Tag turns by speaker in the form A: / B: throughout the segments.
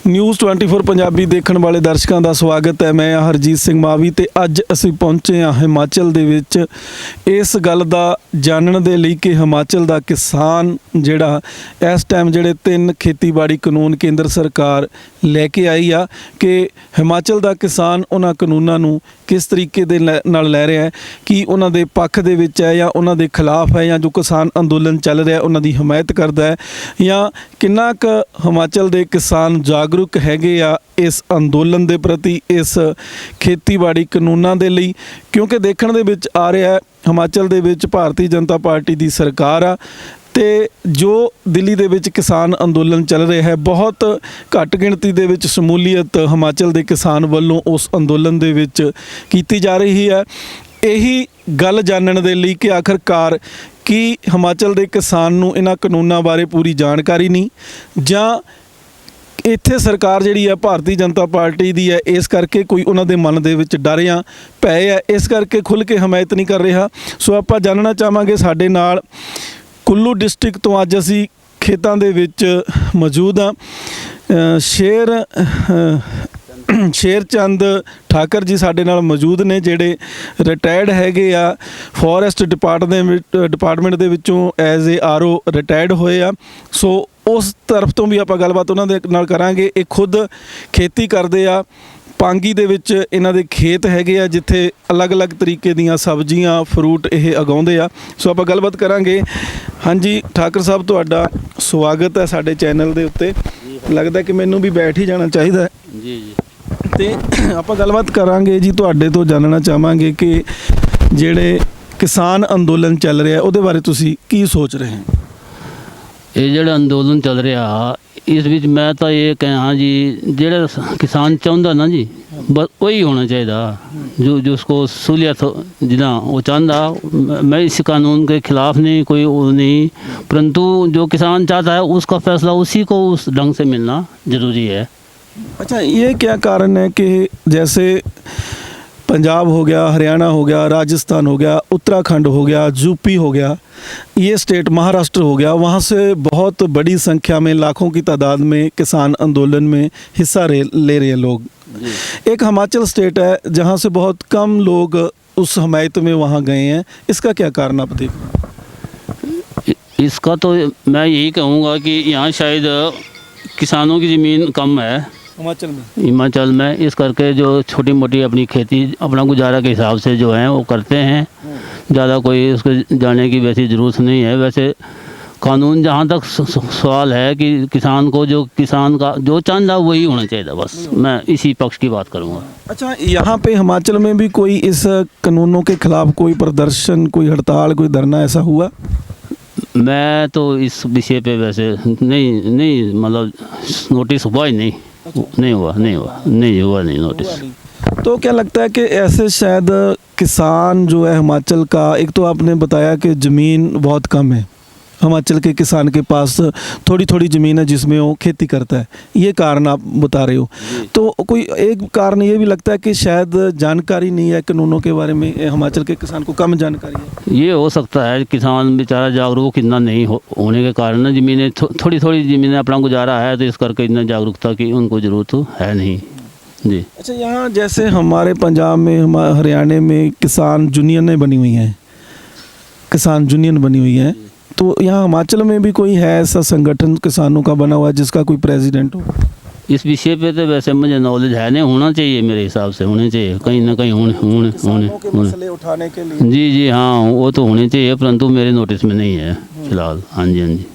A: News 24 Punjabi देखने वाले दर्शकों का स्वागत है। मैं हरजीत सिंह मावी ते अज असीं पहुंचे हाँ हिमाचल दे विच इस गल दा जानने दे लई कि हिमाचल दा किसान जिहड़ा इस टाइम जिहड़े 3 खेतीबाड़ी कानून केंद्र सरकार लैके आई आ कि हिमाचल दा किसान उन्हां कानूनां नूं किस तरीके दे नाल लै रहा है कि उन्हां दे पक्ष दे विच है या उन्हां दे खिलाफ है या जो किसान अंदोलन चल रहा है उन्हां दी हमायत करदा है या किन्ना क हिमाचल दे किसान जागरूक हैगे आ इस अंदोलन दे प्रति इस खेतीबाड़ी कानूनां दे लई। क्योंकि देखण दे विच आ रहा है हिमाचल दे विच भारतीय जनता पार्टी दी सरकार आ ते जो दिल्ली दे विच किसान अंदोलन चल रहा है बहुत घट गिणती दे विच शमूलीयत हिमाचल दे किसान वल्लों उस अंदोलन दे विच कीती जा रही है। यही गल जानने दे लई कि आखिरकार कि हिमाचल दे किसान नूं इन्हां कानूनां बारे पूरी जानकारी नहीं जां इत्थे सरकार जिहड़ी है भारतीय जनता पार्टी दी है इस करके कोई उन्हां दे मन दे विच डर या पै है इस करके खुल के हमायत नहीं कर रहा। सो आपां जानना चाहांगे साडे नाल कुल्लू डिस्ट्रिक्ट तो अज असी खेतों दे विच मौजूद हाँ। शेरचंद ठाकर जी साडे नाल मौजूद ने जिहड़े रिटायर्ड हैगे आ फॉरेस्ट डिपार्टमेंट दे विचों एज ए RO रिटायर्ड होए आ। सो उस तरफ तो भी आपां गलबात उन्हां दे नाल करांगे। ये खुद खेती करदे आ पांगी दे विच इन्हां दे खेत हैगे आ जिथे अलग अलग तरीके दीयां सब्जियां फ्रूट ये उगाउंदे आ। सो आपां गलबात करांगे। हाँ जी ठाकर साहब तुहाडा स्वागत है साडे चैनल दे उत्ते। लगदा कि मैनूं भी बैठ ही जाना चाहिदा है
B: जी जी
A: ते आपां गलबात करांगे जी। तुहाडे तो जानना चाहांगे कि जिहड़े किसान अंदोलन चल रहा उहदे बारे तुसीं की सोच रहे हैं?
B: ये जो अंदोलन चल रहा इस बीच मैं तो ये कहा जी जेड़ा किसान चाहता ना जी बस वही होना चाहिए जो उसको सहूलियत जिना वो चाहता। मैं इस कानून के खिलाफ नहीं कोई वो नहीं, परंतु जो किसान चाहता है उसका फैसला उसी को उस ढंग से मिलना ज़रूरी है।
A: अच्छा ये क्या कारण है कि जैसे पंजाब हो गया, हरियाणा हो गया, राजस्थान हो गया, उत्तराखंड हो गया, यूपी हो गया, ये स्टेट महाराष्ट्र हो गया, वहाँ से बहुत बड़ी संख्या में लाखों की तादाद में किसान आंदोलन में हिस्सा ले रहे हैं लोग। एक हिमाचल स्टेट है जहाँ से बहुत कम लोग उस हमायत में वहाँ गए हैं। इसका क्या कारण आप देख रहे हैं?
B: इसका तो मैं यही कहूँगा कि यहाँ शायद किसानों की ज़मीन कम है हिमाचल में, इस करके जो छोटी मोटी अपनी खेती अपना गुजारा के हिसाब से जो है वो करते हैं। ज़्यादा कोई उसको जाने की वैसी ज़रूरत नहीं है। वैसे कानून जहाँ तक सवाल है कि किसान को जो किसान का जो चांदा वही होना चाहिए, बस मैं इसी पक्ष की बात करूँगा।
A: अच्छा यहाँ पे हिमाचल में भी कोई इस कानूनों के खिलाफ कोई प्रदर्शन, कोई हड़ताल, कोई धरना ऐसा हुआ?
B: मैं तो इस विषय पे वैसे नहीं मतलब नोटिस हुआ ही नहीं हुआ नोटिस।
A: तो क्या लगता है कि ऐसे शायद किसान जो है हिमाचल का, एक तो आपने बताया कि ज़मीन बहुत कम है हिमाचल के किसान के पास, थोड़ी थोड़ी ज़मीन है जिसमें वो खेती करता है, ये कारण आप बता रहे हो। तो कोई एक कारण ये भी लगता है कि शायद जानकारी नहीं है कानूनों के बारे में, हिमाचल के किसान को कम जानकारी है।
B: ये हो सकता है किसान बेचारा जागरूक इतना नहीं होने के कारण ना, ज़मीनें थोड़ी ज़मीनें अपना गुजारा है तो इस करके इतना जागरूकता की उनको ज़रूरत है नहीं जी।
A: अच्छा यहाँ जैसे हमारे पंजाब में, हरियाणा में किसान यूनियनें बनी हुई हैं, किसान यूनियन बनी हुई है, तो यहाँ हिमाचल में भी कोई है ऐसा संगठन किसानों का बना हुआ जिसका कोई प्रेसिडेंट हो?
B: इस विषय पे तो वैसे मुझे नॉलेज है नहीं, होना चाहिए मेरे हिसाब से, होने चाहिए कहीं ना कहीं होने
A: उठाने के लिए।
B: जी हाँ वो तो होने चाहिए, परंतु मेरे नोटिस में नहीं है फिलहाल। हाँ जी।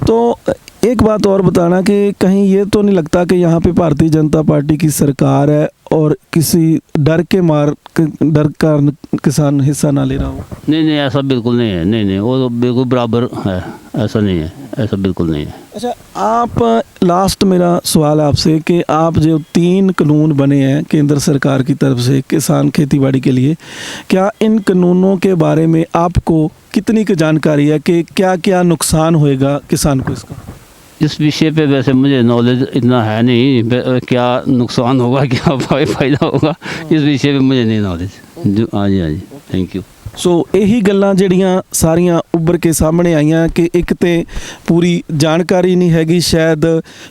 A: तो एक बात और बताना कि कहीं ये तो नहीं लगता कि यहाँ पे भारतीय जनता पार्टी की सरकार है और किसी डर का किसान हिस्सा ना ले रहा हो? नहीं
B: ऐसा बिल्कुल नहीं है। नहीं वो तो बिल्कुल बराबर है, ऐसा नहीं है, ऐसा बिल्कुल नहीं है।
A: अच्छा आप लास्ट मेरा सवाल आपसे कि आप जो 3 कानून बने हैं केंद्र सरकार की तरफ से किसान खेतीबाड़ी के लिए, क्या इन कानूनों के बारे में आपको कितनी की जानकारी है कि क्या क्या नुकसान होएगा किसान को इसका?
B: इस विषय पे वैसे मुझे नॉलेज इतना है नहीं, क्या नुकसान होगा क्या फ़ायदा होगा इस विषय पे मुझे नहीं नॉलेज। हाँ जी थैंक यू।
A: ਸੋ ਇਹੀ ਗੱਲਾਂ ਜਿਹੜੀਆਂ ਸਾਰੀਆਂ ਉੱਭਰ ਕੇ ਸਾਹਮਣੇ ਆਈਆਂ ਕਿ ਇੱਕ ਤੇ ਪੂਰੀ ਜਾਣਕਾਰੀ ਨਹੀਂ ਹੈਗੀ, ਸ਼ਾਇਦ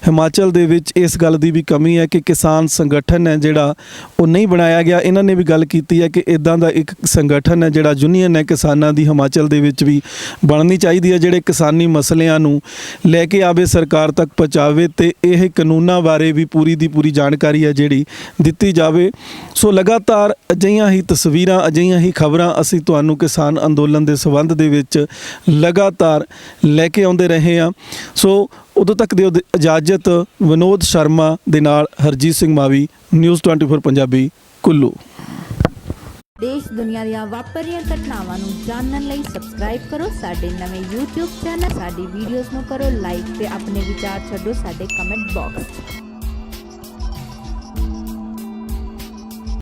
A: ਹਿਮਾਚਲ ਦੇ ਵਿੱਚ ਇਸ ਗੱਲ ਦੀ ਵੀ ਕਮੀ ਹੈ ਕਿ ਕਿਸਾਨ ਸੰਗਠਨ ਹੈ ਜਿਹੜਾ ਉਹ ਨਹੀਂ ਬਣਾਇਆ ਗਿਆ। ਇਹਨਾਂ ਨੇ ਵੀ ਗੱਲ ਕੀਤੀ ਹੈ ਕਿ ਇਦਾਂ ਦਾ ਇੱਕ ਸੰਗਠਨ ਹੈ ਜਿਹੜਾ ਯੂਨੀਅਨ ਹੈ ਕਿਸਾਨਾਂ ਦੀ ਹਿਮਾਚਲ ਦੇ ਵਿੱਚ ਵੀ ਬਣਨੀ ਚਾਹੀਦੀ ਹੈ, ਜਿਹੜੇ ਕਿਸਾਨੀ ਮਸਲਿਆਂ ਨੂੰ ਲੈ ਕੇ ਆਵੇ, ਸਰਕਾਰ ਤੱਕ ਪਹੁੰਚਾਵੇ ਤੇ ਇਹ ਕਾਨੂੰਨਾਂ ਬਾਰੇ ਵੀ ਪੂਰੀ ਦੀ ਪੂਰੀ ਜਾਣਕਾਰੀ ਹੈ ਜਿਹੜੀ ਦਿੱਤੀ ਜਾਵੇ। ਸੋ ਲਗਾਤਾਰ ਅਜਿਹੀਆਂ ਹੀ ਤਸਵੀਰਾਂ, ਅਜਿਹੀਆਂ ਹੀ ਖਬਰਾਂ ਅਸੀਂ ਤੁਹਾਨੂੰ ਕਿਸਾਨ ਅੰਦੋਲਨ ਦੇ ਸੰਬੰਧ ਦੇ ਵਿੱਚ ਲਗਾਤਾਰ ਲੈ ਕੇ ਆਉਂਦੇ ਰਹੇ ਹਾਂ। ਸੋ ਉਦੋਂ ਤੱਕ ਦਿਓ ਇਜਾਜ਼ਤ। ਵਿਨੋਦ ਸ਼ਰਮਾ ਦੇ ਨਾਲ ਹਰਜੀਤ ਸਿੰਘ ਮਾਵੀ, ਨਿਊਜ਼ 24 ਪੰਜਾਬੀ, ਕੁੱਲੂ।
C: ਦੇਸ਼ ਦੁਨੀਆ ਦੀਆਂ ਵਾਪਰੀਆਂ ਘਟਨਾਵਾਂ ਨੂੰ ਜਾਣਨ ਲਈ ਸਬਸਕ੍ਰਾਈਬ ਕਰੋ ਸਾਡੇ ਨਵੇਂ YouTube ਚੈਨਲ। ਸਾਡੀ ਵੀਡੀਓਜ਼ ਨੂੰ ਕਰੋ ਲਾਈਕ ਤੇ ਆਪਣੇ ਵਿਚਾਰ ਛੱਡੋ ਸਾਡੇ ਕਮੈਂਟ ਬਾਕਸ 'ਚ।